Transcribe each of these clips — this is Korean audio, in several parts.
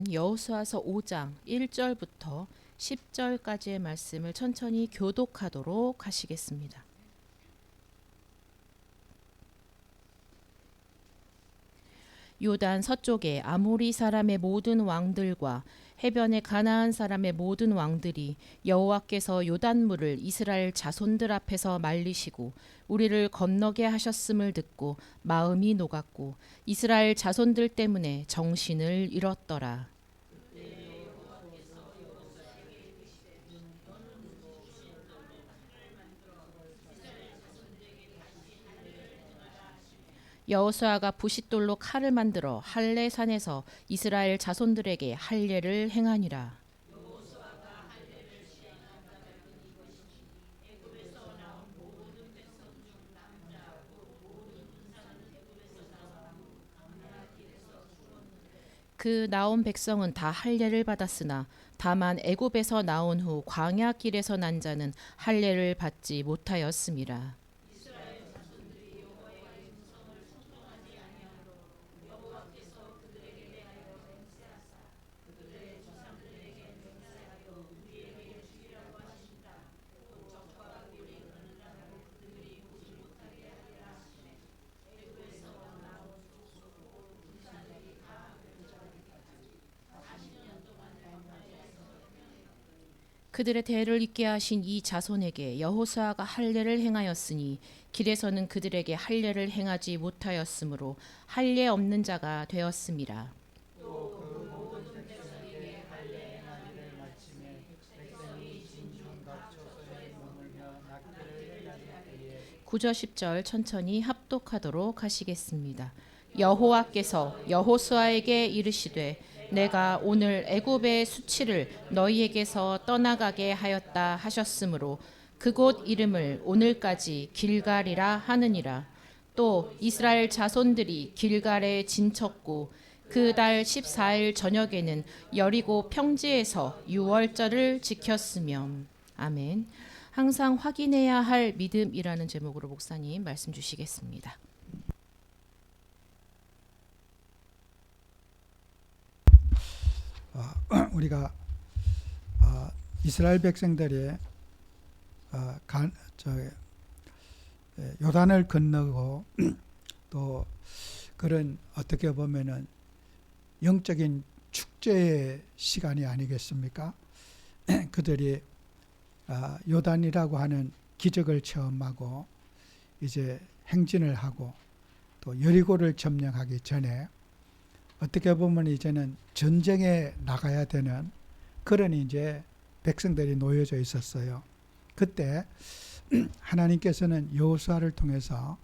여호수아서 5장 1절부터 10절까지의 말씀을 천천히 교독하도록 하시겠습니다. 요단 서쪽에 아모리 사람의 모든 왕들과 해변의 가나안 사람의 모든 왕들이 여호와께서 요단물을 이스라엘 자손들 앞에서 말리시고 우리를 건너게 하셨음을 듣고 마음이 녹았고 이스라엘 자손들 때문에 정신을 잃었더라. 여호수아가 부싯돌로 칼을 만들어 할례 산에서 이스라엘 자손들에게 할례를 행하니라. 그 나온 백성은 다 할례를 받았으나 다만 애굽에서 나온 후 광야 길에서 난 자는 할례를 받지 못하였음이라. 그들의 대를 잇게 하신 이 자손에게 여호수아가 할례를 행하였으니 길에서는 그들에게 할례를 행하지 못하였으므로 할례 없는 자가 되었음이라. 구절 10절 천천히 합독하도록 하시겠습니다. 여호와께서 여호수아에게 이르시되 내가 오늘 애굽의 수치를 너희에게서 떠나가게 하였다 하셨으므로 그곳 이름을 오늘까지 길갈이라 하느니라. 또 이스라엘 자손들이 길갈에 진쳤고 그 달 14일 저녁에는 여리고 평지에서 유월절을 지켰으며. 아멘. 항상 확인해야 할 믿음이라는 제목으로 목사님 말씀 주시겠습니다. 우리가 이스라엘 백성들이 요단을 건너고 또 그런 어떻게 보면은 영적인 축제의 시간이 아니겠습니까? 그들이 요단이라고 하는 기적을 체험하고 이제 행진을 하고 또 여리고를 점령하기 전에 어떻게 보면 이제는 전쟁에 나가야 되는 그런 이제 백성들이 놓여져 있었어요. 그때 하나님께서는 여호수아를 통해서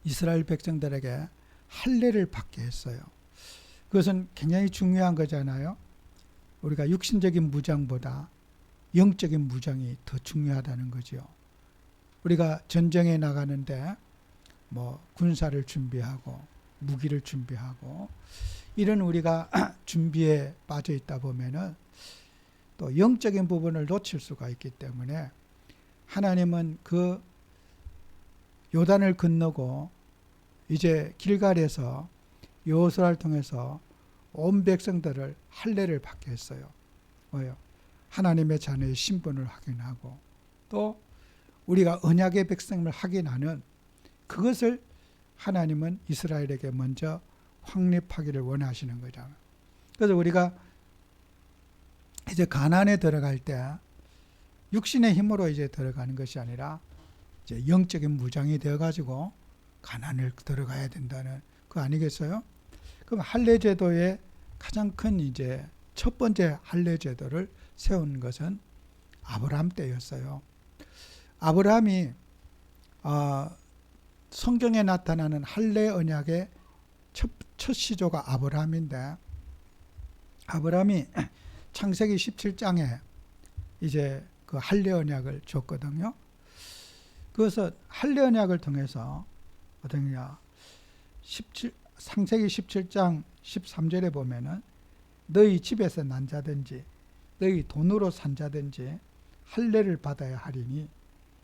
이스라엘 백성들에게 할례를 받게 했어요. 그것은 굉장히 중요한 거잖아요. 우리가 육신적인 무장보다 영적인 무장이 더 중요하다는 거죠. 우리가 전쟁에 나가는데 뭐 군사를 준비하고 무기를 준비하고 이런 우리가 준비에 빠져 있다 보면은 또 영적인 부분을 놓칠 수가 있기 때문에 하나님은 그 요단을 건너고 이제 길갈에서 여호수아를 통해서 온 백성들을 할례를 받게 했어요. 뭐요? 하나님의 자녀의 신분을 확인하고 또 우리가 언약의 백성을 확인하는 그것을 하나님은 이스라엘에게 먼저 확립하기를 원하시는 거잖아요. 그래서 우리가 이제 가나안에 들어갈 때 육신의 힘으로 이제 들어가는 것이 아니라 이제 영적인 무장이 되어가지고 가나안을 들어가야 된다는 거 아니겠어요? 그럼 할례 제도의 가장 큰 이제 첫 번째 할례 제도를 세운 것은 아브라함 때였어요. 아브라함이 성경에 나타나는 할례 언약의 첫 시조가 아브라함인데 아브라함이 창세기 17장에 이제 그 할례 언약을 줬거든요. 그래서 할례 언약을 통해서 어떠냐 창세기 17장 13절에 보면은 너희 집에서 난 자든지 너희 돈으로 산 자든지 할례를 받아야 하리니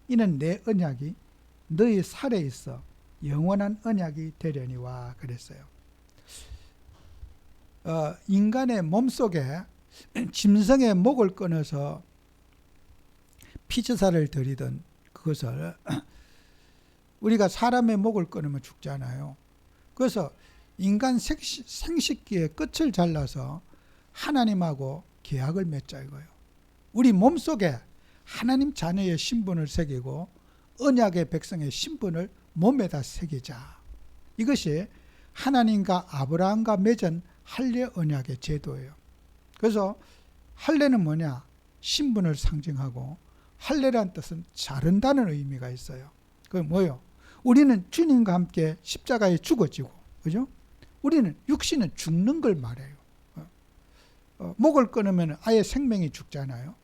이는 내 언약이 너희 살에 있어 영원한 언약이 되려니와 그랬어요. 인간의 몸속에 짐승의 목을 끊어서 피제사를 드리던 그것을 우리가 사람의 목을 끊으면 죽잖아요. 그래서 인간 생식기의 끝을 잘라서 하나님하고 계약을 맺자 이거예요. 우리 몸속에 하나님 자녀의 신분을 새기고 언약의 백성의 신분을 몸에다 새기자. 이것이 하나님과 아브라함과 맺은 할례 언약의 제도예요. 그래서 할례는 뭐냐? 신분을 상징하고 할례란 뜻은 자른다는 의미가 있어요. 그건 뭐요? 우리는 주님과 함께 십자가에 죽어지고, 그죠? 우리는 육신은 죽는 걸 말해요. 목을 끊으면 아예 생명이 죽잖아요.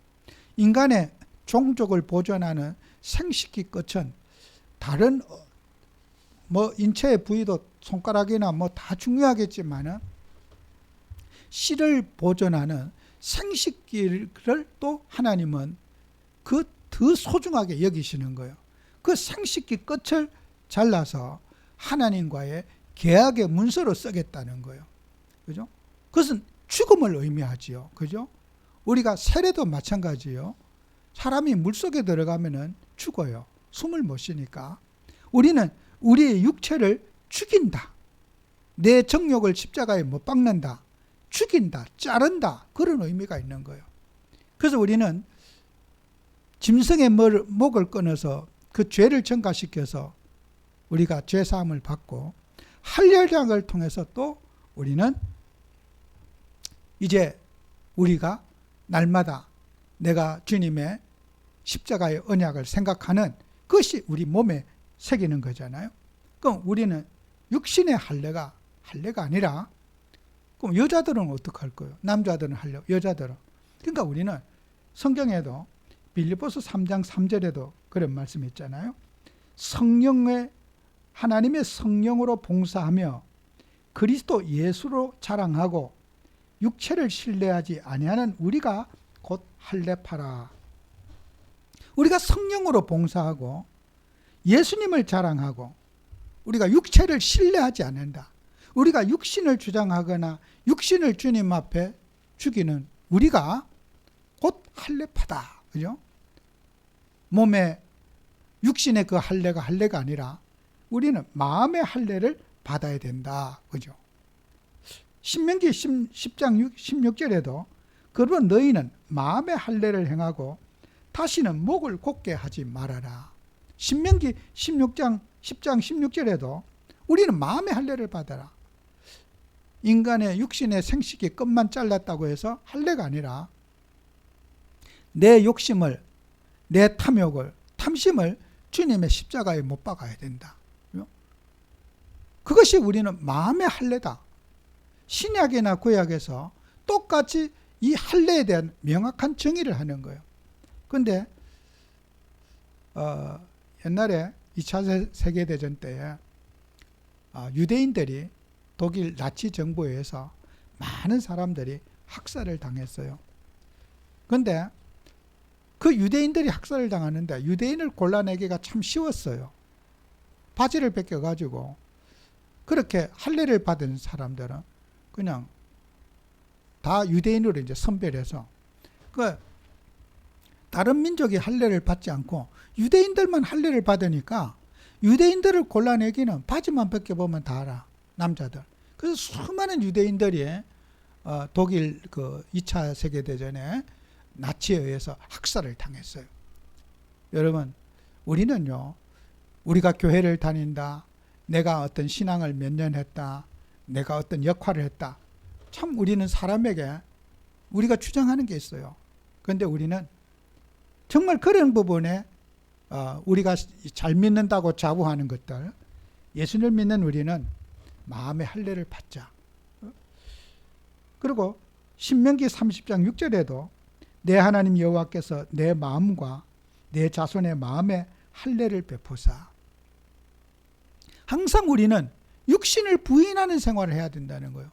인간의 종족을 보존하는 생식기 끝은 다른 인체의 부위도 손가락이나 다 중요하겠지만은 씨를 보존하는 생식기를 또 하나님은 그 더 소중하게 여기시는 거예요. 그 생식기 끝을 잘라서 하나님과의 계약의 문서로 쓰겠다는 거예요. 그죠? 그것은 죽음을 의미하지요. 그죠? 우리가 세례도 마찬가지요. 사람이 물속에 들어가면은 죽어요. 숨을 못 쉬니까. 우리는 우리의 육체를 죽인다. 내 정욕을 십자가에 못 박는다. 죽인다. 자른다. 그런 의미가 있는 거예요. 그래서 우리는 짐승의 목을 끊어서 그 죄를 전가시켜서 우리가 죄사함을 받고 할례장을 통해서 또 우리는 이제 우리가 날마다 내가 주님의 십자가의 언약을 생각하는 그것이 우리 몸에 새기는 거잖아요. 그럼 우리는 육신의 할례가 아니라 그럼 여자들은 어떡할 거예요? 남자들은 할례, 여자들은. 그러니까 우리는 성경에도 빌립보서 3장 3절에도 그런 말씀이 있잖아요. 하나님의 성령으로 봉사하며 그리스도 예수로 자랑하고 육체를 신뢰하지 아니하는 우리가 곧 할례파라. 우리가 성령으로 봉사하고 예수님을 자랑하고 우리가 육체를 신뢰하지 않는다. 우리가 육신을 주장하거나 육신을 주님 앞에 죽이는 우리가 곧 할례파다. 그죠? 몸에 육신의 그 할례가 아니라 우리는 마음의 할례를 받아야 된다. 그죠? 신명기 10장 16절에도 그러면 너희는 마음의 할례를 행하고 다시는 목을 곧게 하지 말아라. 신명기 10장 16절에도 우리는 마음의 할례를 받아라. 인간의 육신의 생식기 끝만 잘랐다고 해서 할례가 아니라 내 욕심을, 내 탐심을 주님의 십자가에 못 박아야 된다. 그것이 우리는 마음의 할례다. 신약이나 구약에서 똑같이 이 할례에 대한 명확한 정의를 하는 거예요. 그런데 옛날에 2차 세계대전 때에 유대인들이 독일 나치 정부에 의해서 많은 사람들이 학살을 당했어요. 그런데 그 유대인들이 학살을 당하는데 유대인을 골라내기가 참 쉬웠어요. 바지를 벗겨가지고 그렇게 할례를 받은 사람들은 그냥 다 유대인으로 이제 선별해서 다른 민족이 할례를 받지 않고 유대인들만 할례를 받으니까 유대인들을 골라내기는 바지만 벗겨보면 다 알아. 남자들. 그래서 수많은 유대인들이 독일 그 2차 세계대전에 나치에 의해서 학살을 당했어요. 여러분, 우리는요, 우리가 교회를 다닌다, 내가 어떤 신앙을 몇 년 했다, 내가 어떤 역할을 했다. 참 우리는 사람에게 우리가 주장하는 게 있어요. 그런데 우리는 정말 그런 부분에 우리가 잘 믿는다고 자부하는 것들, 예수를 믿는 우리는 마음의 할례를 받자. 그리고 신명기 30장 6절에도 내 하나님 여호와께서 내 마음과 내 자손의 마음에 할례를 베푸사. 항상 우리는 육신을 부인하는 생활을 해야 된다는 거예요.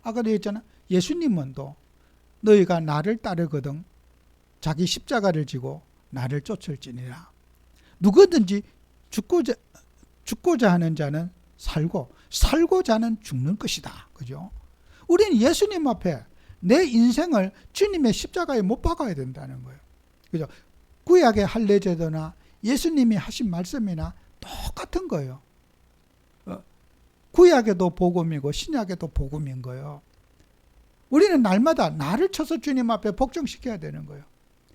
아까도 했잖아. 예수님은 또 너희가 나를 따르거든 자기 십자가를 지고 나를 쫓을지니라. 누구든지 죽고자 하는 자는 살고 살고자 하는 죽는 것이다. 그죠? 우리는 예수님 앞에 내 인생을 주님의 십자가에 못 박아야 된다는 거예요. 그죠? 구약의 할례제도나 예수님이 하신 말씀이나 똑같은 거예요. 구약에도 복음이고 신약에도 복음인 거예요. 우리는 날마다 나를 쳐서 주님 앞에 복종시켜야 되는 거예요.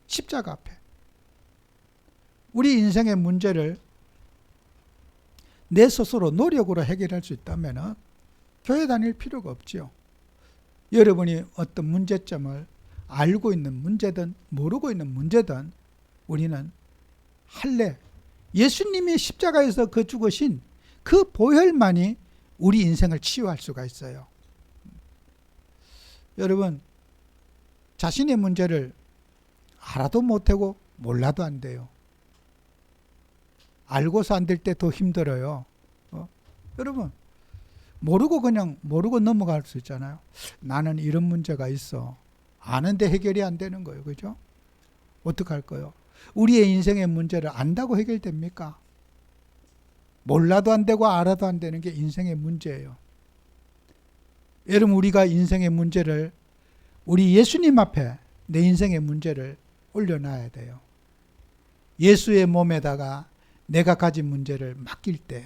십자가 앞에. 우리 인생의 문제를 내 스스로 노력으로 해결할 수 있다면 교회 다닐 필요가 없죠. 여러분이 어떤 문제점을 알고 있는 문제든 모르고 있는 문제든 우리는 할례, 예수님이 십자가에서 그 죽으신 그 보혈만이 우리 인생을 치유할 수가 있어요. 여러분, 자신의 문제를 알아도 못하고 몰라도 안 돼요. 알고서 안 될 때 더 힘들어요. 여러분, 그냥 모르고 넘어갈 수 있잖아요. 나는 이런 문제가 있어. 아는데 해결이 안 되는 거예요. 그죠? 어떡할 거예요? 우리의 인생의 문제를 안다고 해결됩니까? 몰라도 안 되고 알아도 안 되는 게 인생의 문제예요. 여러분, 우리가 인생의 문제를 우리 예수님 앞에 내 인생의 문제를 올려놔야 돼요. 예수의 몸에다가 내가 가진 문제를 맡길 때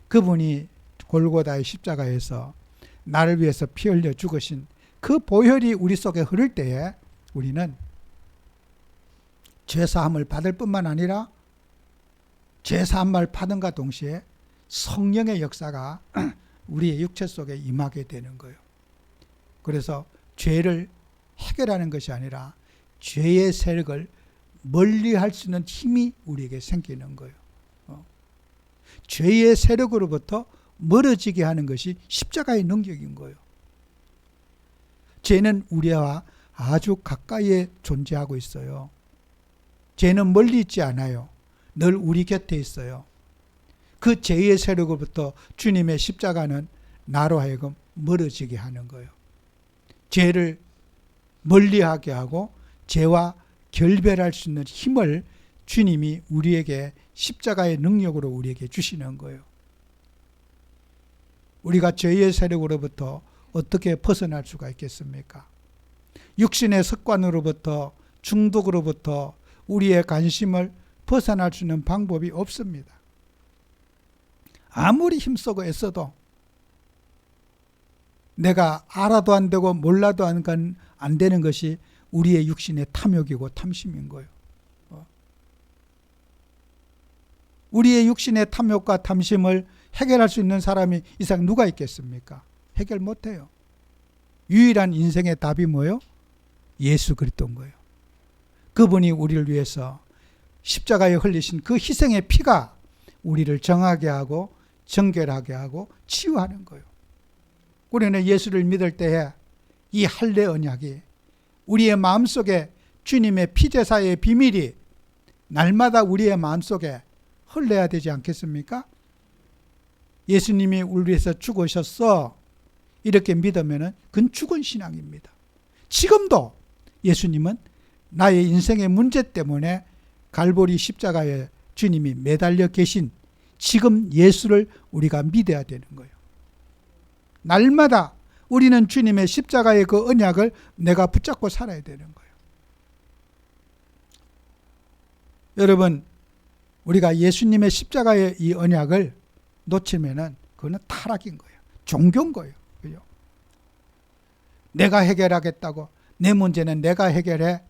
그분이 골고다의 십자가에서 나를 위해서 피 흘려 죽으신 그 보혈이 우리 속에 흐를 때에 우리는 죄사함을 받을 뿐만 아니라 죄사함을 받은과 동시에 성령의 역사가 우리의 육체 속에 임하게 되는 거예요. 그래서 죄를 해결하는 것이 아니라 죄의 세력을 멀리할 수 있는 힘이 우리에게 생기는 거예요. 죄의 세력으로부터 멀어지게 하는 것이 십자가의 능력인 거예요. 죄는 우리와 아주 가까이에 존재하고 있어요. 죄는 멀리 있지 않아요. 늘 우리 곁에 있어요. 그 죄의 세력으로부터 주님의 십자가는 나로 하여금 멀어지게 하는 거예요. 죄를 멀리하게 하고 죄와 결별할 수 있는 힘을 주님이 우리에게 십자가의 능력으로 우리에게 주시는 거예요. 우리가 죄의 세력으로부터 어떻게 벗어날 수가 있겠습니까? 육신의 습관으로부터 중독으로부터 우리의 관심을 벗어날 수 있는 방법이 없습니다. 아무리 힘쓰고 애써도 내가 알아도 안 되고 몰라도 안 되는 것이 우리의 육신의 탐욕이고 탐심인 거예요. 우리의 육신의 탐욕과 탐심을 해결할 수 있는 사람이 이상 누가 있겠습니까? 해결 못해요. 유일한 인생의 답이 뭐예요? 예수 그리스도인 거예요. 그분이 우리를 위해서 십자가에 흘리신 그 희생의 피가 우리를 정하게 하고 정결하게 하고 치유하는 거예요. 우리는 예수를 믿을 때에 이 할례 언약이 우리의 마음속에 주님의 피제사의 비밀이 날마다 우리의 마음속에 흘러야 되지 않겠습니까? 예수님이 우리 위해서 죽으셨어. 이렇게 믿으면 그건 죽은 신앙입니다. 지금도 예수님은 나의 인생의 문제 때문에 갈보리 십자가에 주님이 매달려 계신 지금 예수를 우리가 믿어야 되는 거예요. 날마다 우리는 주님의 십자가의 그 언약을 내가 붙잡고 살아야 되는 거예요. 여러분, 우리가 예수님의 십자가의 이 언약을 놓치면은 그거는 타락인 거예요. 종교인 거예요. 그죠? 내가 해결하겠다고 내 문제는 내가 해결해.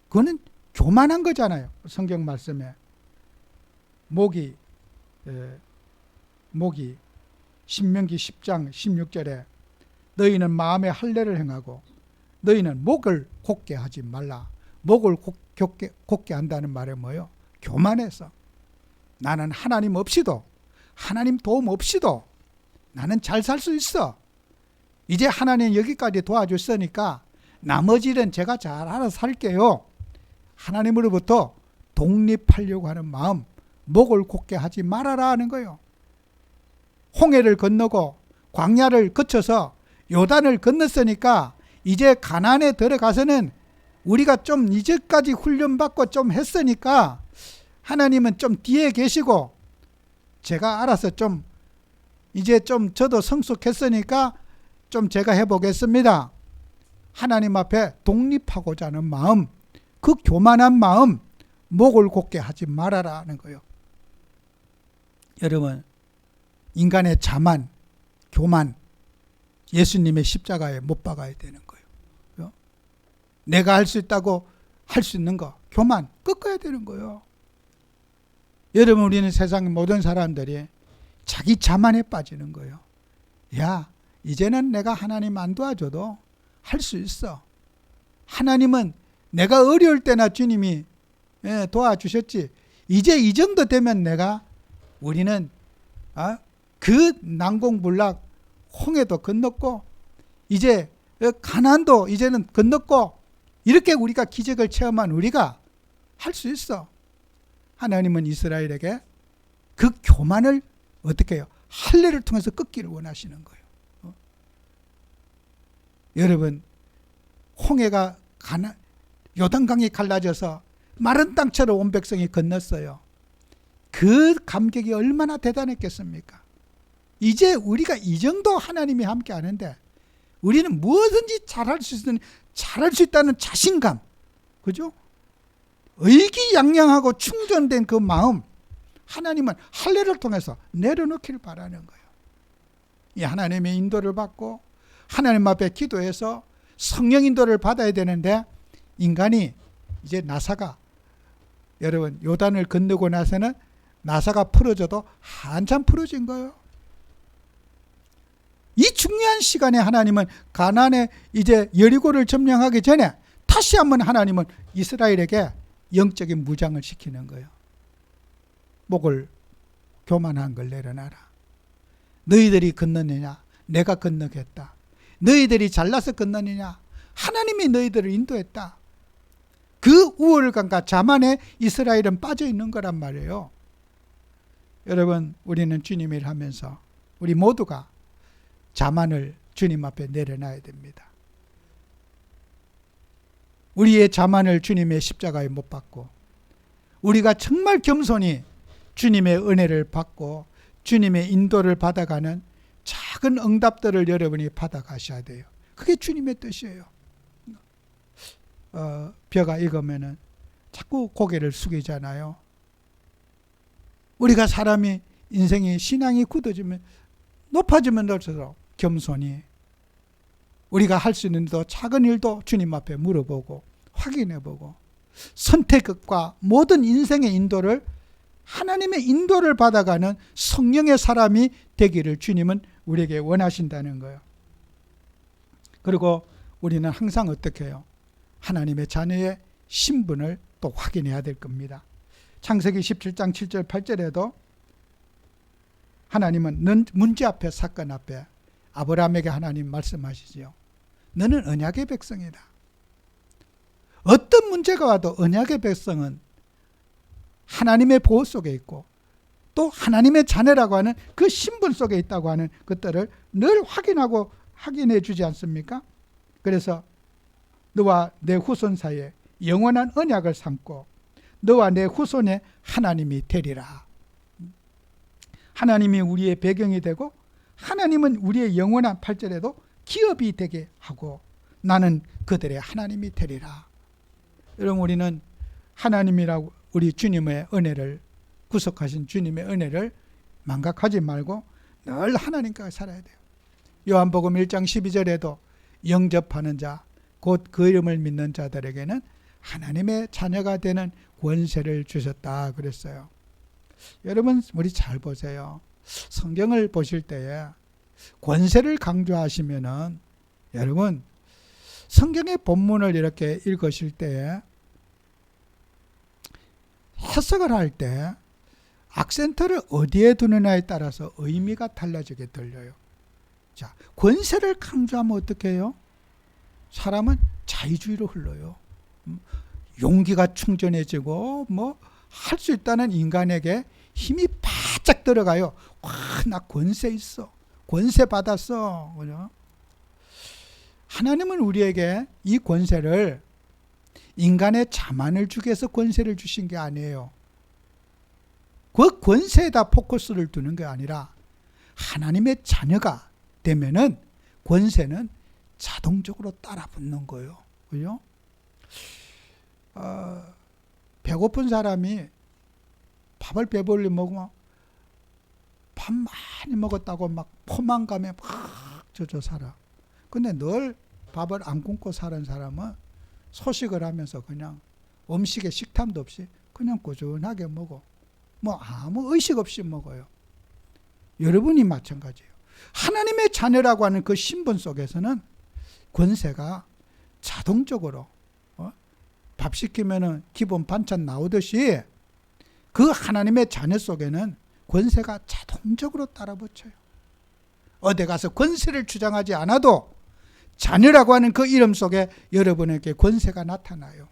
그거는 교만한 거잖아요. 성경 말씀에 목이 신명기 10장 16절에 너희는 마음에 할례를 행하고 너희는 목을 곧게 하지 말라. 목을 곧게 한다는 말은 뭐예요? 교만해서 나는 하나님 없이도 하나님 도움 없이도 나는 잘 살 수 있어. 이제 하나님 여기까지 도와줬으니까 나머지 일은 제가 잘 알아서 살게요. 하나님으로부터 독립하려고 하는 마음, 목을 곧게 하지 말아라 하는 거예요. 홍해를 건너고 광야를 거쳐서 요단을 건넜으니까 이제 가나안에 들어가서는 우리가 좀 이제까지 훈련받고 좀 했으니까 하나님은 좀 뒤에 계시고 제가 알아서 좀 이제 좀 저도 성숙했으니까 좀 제가 해보겠습니다. 하나님 앞에 독립하고자 하는 마음, 그 교만한 마음, 목을 곧게 하지 말아라는 거예요. 여러분, 인간의 자만, 교만, 예수님의 십자가에 못 박아야 되는 거예요. 내가 할 수 있다고 할 수 있는 거, 교만 꺾어야 되는 거예요. 여러분, 우리는 세상의 모든 사람들이 자기 자만에 빠지는 거예요. 야, 이제는 내가 하나님 안 도와줘도 할 수 있어. 하나님은 내가 어려울 때나 주님이 도와주셨지. 이제 이 정도 되면 우리는 그 난공불락 홍해도 건넜고 이제 가나안도 이제는 건넜고 이렇게 우리가 기적을 체험한 우리가 할 수 있어. 하나님은 이스라엘에게 그 교만을 어떻게 해요? 할례를 통해서 꺾기를 원하시는 거예요. 여러분, 홍해가 요단강이 갈라져서 마른 땅처럼 온 백성이 건넜어요. 그 감격이 얼마나 대단했겠습니까? 이제 우리가 이 정도 하나님이 함께 하는데 우리는 무엇든지 잘할 수 있다는 자신감, 그죠? 의기양양하고 충전된 그 마음, 하나님은 할례를 통해서 내려놓기를 바라는 거예요. 이 하나님의 인도를 받고 하나님 앞에 기도해서 성령 인도를 받아야 되는데 인간이 이제 나사가, 여러분, 요단을 건너고 나서는 나사가 풀어져도 한참 풀어진 거예요. 이 중요한 시간에 하나님은 가나안에 이제 여리고를 점령하기 전에 다시 한번 하나님은 이스라엘에게 영적인 무장을 시키는 거예요. 목을 교만한 걸 내려놔라. 너희들이 건너느냐? 내가 건너겠다. 너희들이 잘나서 건너느냐? 하나님이 너희들을 인도했다. 그 우월감과 자만에 이스라엘은 빠져 있는 거란 말이에요. 여러분, 우리는 주님을 하면서 우리 모두가 자만을 주님 앞에 내려놔야 됩니다. 우리의 자만을 주님의 십자가에 못 박고 우리가 정말 겸손히 주님의 은혜를 받고 주님의 인도를 받아가는 작은 응답들을 여러분이 받아가셔야 돼요. 그게 주님의 뜻이에요. 벼가 익으면은 자꾸 고개를 숙이잖아요. 우리가 사람이 인생이 신앙이 굳어지면 높아지면 높을수록 겸손히 우리가 할 수 있는 작은 일도 주님 앞에 물어보고 확인해보고 선택과 모든 인생의 인도를 하나님의 인도를 받아가는 성령의 사람이 되기를 주님은 우리에게 원하신다는 거예요. 그리고 우리는 항상 어떻게 해요? 하나님의 자녀의 신분을 또 확인해야 될 겁니다. 창세기 17장 7절 8절에도 하나님은 문제 앞에 사건 앞에 아브라함에게 하나님 말씀하시지요. 너는 언약의 백성이다. 어떤 문제가 와도 언약의 백성은 하나님의 보호 속에 있고 또 하나님의 자녀라고 하는 그 신분 속에 있다고 하는 것들을 늘 확인해 주지 않습니까? 그래서 너와 내 후손 사이에 영원한 언약을 삼고 너와 내 후손의 하나님이 되리라. 하나님이 우리의 배경이 되고 하나님은 우리의 영원한 8절에도 기업이 되게 하고 나는 그들의 하나님이 되리라. 여러분, 우리는 하나님이라고 우리 주님의 은혜를, 구속하신 주님의 은혜를 망각하지 말고 늘 하나님과 살아야 돼요. 요한복음 1장 12절에도 영접하는 자, 곧 그 이름을 믿는 자들에게는 하나님의 자녀가 되는 권세를 주셨다 그랬어요. 여러분, 우리 잘 보세요. 성경을 보실 때에 권세를 강조하시면은 여러분, 성경의 본문을 이렇게 읽으실 때에 해석을 할 때 악센트를 어디에 두느냐에 따라서 의미가 달라지게 들려요. 자, 권세를 강조하면 어떻게 해요? 사람은 자유주의로 흘러요. 용기가 충전해지고 할 수 있다는 인간에게 힘이 바짝 들어가요. 와, 나 권세 있어. 권세 받았어. 그죠? 하나님은 우리에게 이 권세를 인간의 자만을 주기 위해서 권세를 주신 게 아니에요. 그 권세에다 포커스를 두는 게 아니라 하나님의 자녀가 되면은 권세는 자동적으로 따라 붙는 거예요. 그죠? 배고픈 사람이 밥을 배불리 먹으면 밥 많이 먹었다고 막 포만감에 막 젖어 살아. 근데 늘 밥을 안 굶고 사는 사람은 소식을 하면서 그냥 음식에 식탐도 없이 그냥 꾸준하게 먹어. 뭐 아무 의식 없이 먹어요. 여러분이 마찬가지예요. 하나님의 자녀라고 하는 그 신분 속에서는 권세가 자동적으로 밥 시키면은 기본 반찬 나오듯이 그 하나님의 자녀 속에는 권세가 자동적으로 따라붙어요. 어디 가서 권세를 주장하지 않아도 자녀라고 하는 그 이름 속에 여러분에게 권세가 나타나요.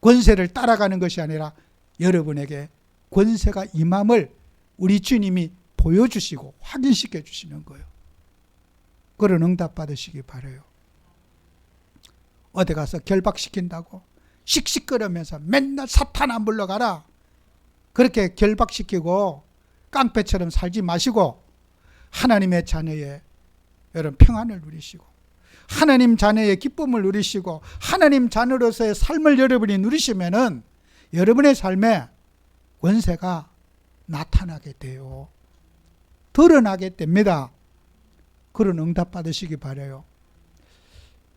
권세를 따라가는 것이 아니라 여러분에게 권세가 임함을 우리 주님이 보여주시고 확인시켜 주시는 거예요. 그런 응답 받으시기 바라요. 어디 가서 결박시킨다고 씩씩거리면서 맨날 사탄 안 불러가라, 그렇게 결박시키고 깡패처럼 살지 마시고 하나님의 자녀의 여러분 평안을 누리시고 하나님 자녀의 기쁨을 누리시고 하나님 자녀로서의 삶을 여러분이 누리시면은 여러분의 삶에 권세가 나타나게 돼요. 드러나게 됩니다. 그런 응답 받으시기 바라요.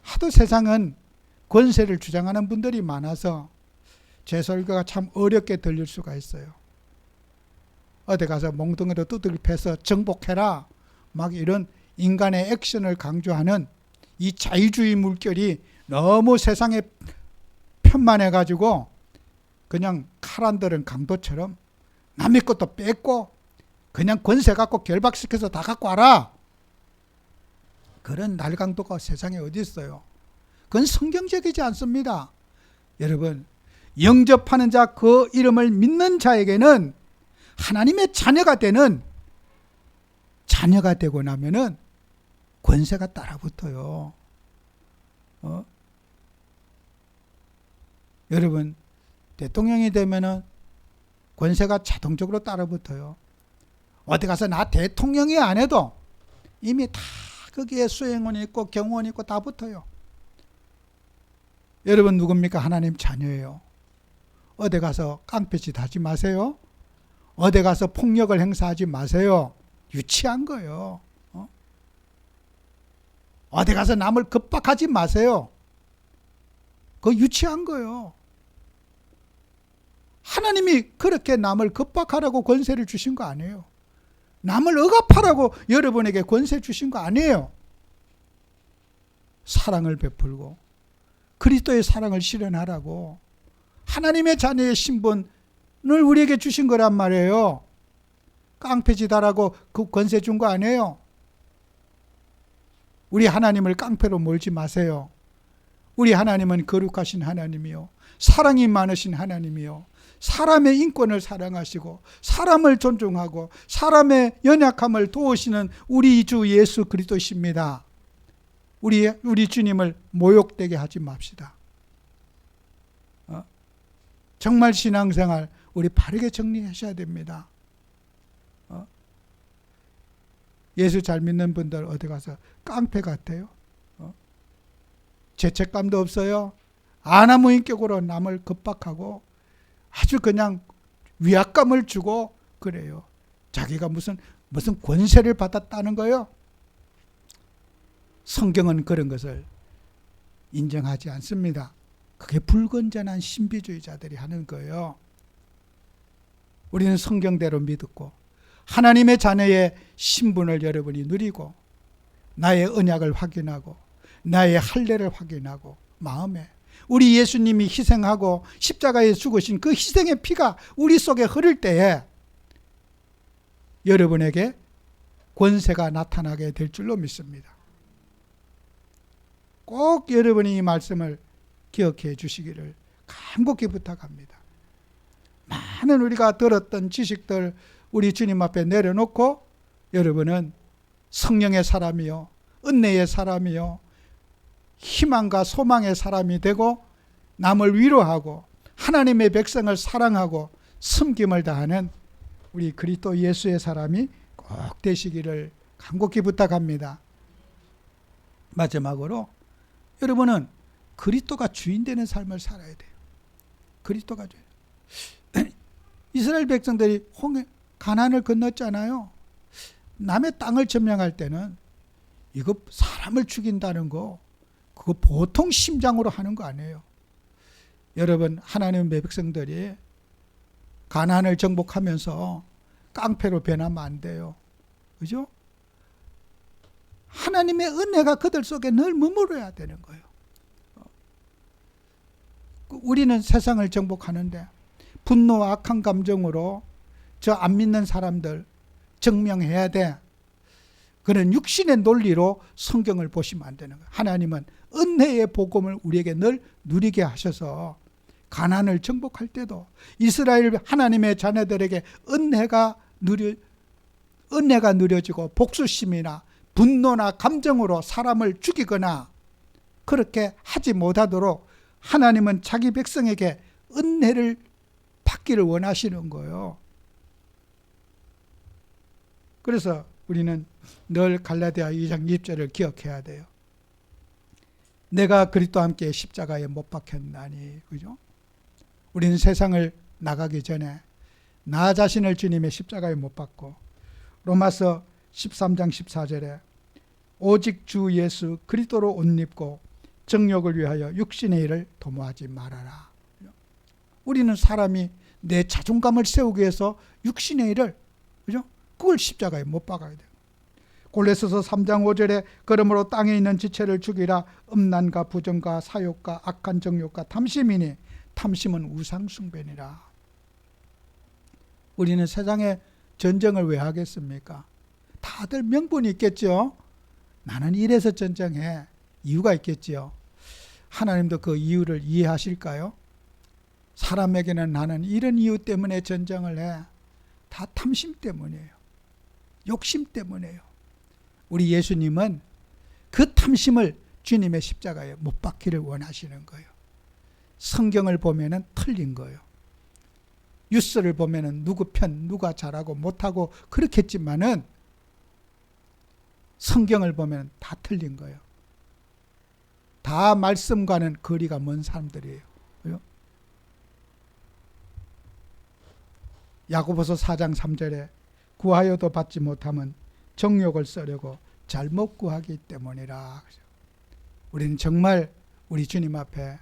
하도 세상은 권세를 주장하는 분들이 많아서 제 설교가 참 어렵게 들릴 수가 있어요. 어디 가서 몽둥이로 두들겨 패서 정복해라, 막 이런 인간의 액션을 강조하는 이 자유주의 물결이 너무 세상에 편만해가지고 그냥 칼 안 들은 강도처럼 남의 것도 뺏고 그냥 권세 갖고 결박시켜서 다 갖고 와라, 그런 날강도가 세상에 어디 있어요. 그건 성경적이지 않습니다. 여러분, 영접하는 자, 그 이름을 믿는 자에게는 하나님의 자녀가 되는, 자녀가 되고 나면은 권세가 따라붙어요. 여러분, 대통령이 되면은 권세가 자동적으로 따라붙어요. 어디 가서 나 대통령이 안 해도 이미 다 거기에 수행원이 있고 경호원이 있고 다 붙어요. 여러분 누굽니까? 하나님 자녀예요. 어디 가서 깡패짓 하지 마세요. 어디 가서 폭력을 행사하지 마세요. 유치한 거예요. 어디 가서 남을 겁박하지 마세요. 그거 유치한 거예요. 하나님이 그렇게 남을 겁박하라고 권세를 주신 거 아니에요. 남을 억압하라고 여러분에게 권세 주신 거 아니에요. 사랑을 베풀고 그리스도의 사랑을 실현하라고 하나님의 자녀의 신분을 우리에게 주신 거란 말이에요. 깡패짓하라고 그 권세 준 거 아니에요. 우리 하나님을 깡패로 몰지 마세요. 우리 하나님은 거룩하신 하나님이요, 사랑이 많으신 하나님이요, 사람의 인권을 사랑하시고 사람을 존중하고 사람의 연약함을 도우시는 우리 주 예수 그리스도십니다. 우리 주님을 모욕되게 하지 맙시다. 정말 신앙생활 우리 바르게 정리하셔야 됩니다. 예수 잘 믿는 분들 어디 가서 깡패 같아요. 죄책감도 없어요. 아나무 인격으로 남을 겁박하고 아주 그냥 위압감을 주고 그래요. 자기가 무슨 권세를 받았다는 거예요. 성경은 그런 것을 인정하지 않습니다. 그게 불건전한 신비주의자들이 하는 거예요. 우리는 성경대로 믿고 하나님의 자녀의 신분을 여러분이 누리고 나의 언약을 확인하고 나의 할례를 확인하고 마음에 우리 예수님이 희생하고 십자가에 죽으신 그 희생의 피가 우리 속에 흐를 때에 여러분에게 권세가 나타나게 될 줄로 믿습니다. 꼭 여러분이 이 말씀을 기억해 주시기를 간곡히 부탁합니다. 많은 우리가 들었던 지식들 우리 주님 앞에 내려놓고 여러분은 성령의 사람이요, 은혜의 사람이요, 희망과 소망의 사람이 되고 남을 위로하고 하나님의 백성을 사랑하고 섬김을 다하는 우리 그리스도 예수의 사람이 꼭 되시기를 간곡히 부탁합니다. 마지막으로 여러분은 그리스도가 주인 되는 삶을 살아야 돼요. 그리스도가 주인. 이스라엘 백성들이 가나안을 건넜잖아요. 남의 땅을 점령할 때는 이거 사람을 죽인다는 거 그거 보통 심장으로 하는 거 아니에요. 여러분, 하나님의 백성들이 가나안을 정복하면서 깡패로 변하면 안 돼요. 그죠? 하나님의 은혜가 그들 속에 늘 머무러야 되는 거예요. 우리는 세상을 정복하는데 분노와 악한 감정으로 저 안 믿는 사람들 증명해야 돼. 그런 육신의 논리로 성경을 보시면 안 되는 거예요. 하나님은 은혜의 복음을 우리에게 늘 누리게 하셔서 가나안을 정복할 때도 이스라엘 하나님의 자녀들에게 은혜가 누려지고 복수심이나 분노나 감정으로 사람을 죽이거나 그렇게 하지 못하도록 하나님은 자기 백성에게 은혜를 받기를 원하시는 거예요. 그래서 우리는 늘 갈라디아 2장 20절을 기억해야 돼요. 내가 그리스도와 함께 십자가에 못 박혔나니. 그죠? 우리는 세상을 나가기 전에 나 자신을 주님의 십자가에 못 박고 로마서 13장 14절에 오직 주 예수 그리스도로 옷 입고 정욕을 위하여 육신의 일을 도모하지 말아라. 우리는 사람이 내 자존감을 세우기 위해서 육신의 일을, 그죠? 그걸 십자가에 못 박아야 돼요. 골로새서 3장 5절에 그러므로 땅에 있는 지체를 죽이라. 음란과 부정과 사욕과 악한 정욕과 탐심이니 탐심은 우상숭배니라. 우리는 세상에 전쟁을 왜 하겠습니까? 다들 명분이 있겠죠. 나는 이래서 전쟁해. 이유가 있겠지요. 하나님도 그 이유를 이해하실까요? 사람에게는 나는 이런 이유 때문에 전쟁을 해. 다 탐심 때문이에요. 욕심 때문이에요. 우리 예수님은 그 탐심을 주님의 십자가에 못 박기를 원하시는 거예요. 성경을 보면은 틀린 거예요. 뉴스를 보면은 누구 편, 누가 잘하고 못하고 그렇겠지만은 성경을 보면 다 틀린 거예요. 다 말씀과는 거리가 먼 사람들이에요. 야고보서 4장 3절에 구하여도 받지 못하면 정욕을 쓰려고 잘못 구하기 때문이라. 우리는 정말 우리 주님 앞에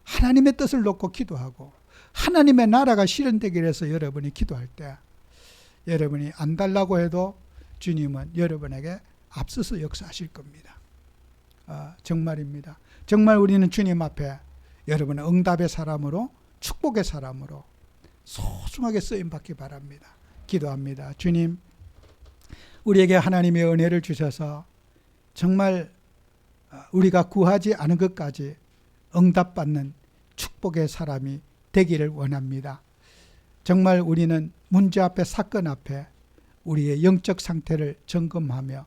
하나님의 뜻을 놓고 기도하고 하나님의 나라가 실현되기 위해서 여러분이 기도할 때 여러분이 안 달라고 해도 주님은 여러분에게 앞서서 역사하실 겁니다. 정말입니다. 정말 우리는 주님 앞에 여러분의 응답의 사람으로 축복의 사람으로 소중하게 쓰임받기 바랍니다. 기도합니다. 주님, 우리에게 하나님의 은혜를 주셔서 정말 우리가 구하지 않은 것까지 응답받는 축복의 사람이 되기를 원합니다. 정말 우리는 문제 앞에 사건 앞에 우리의 영적 상태를 점검하며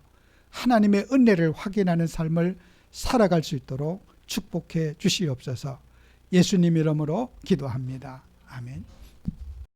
하나님의 은혜를 확인하는 삶을 살아갈 수 있도록 축복해 주시옵소서. 예수님 이름으로 기도합니다. 아멘.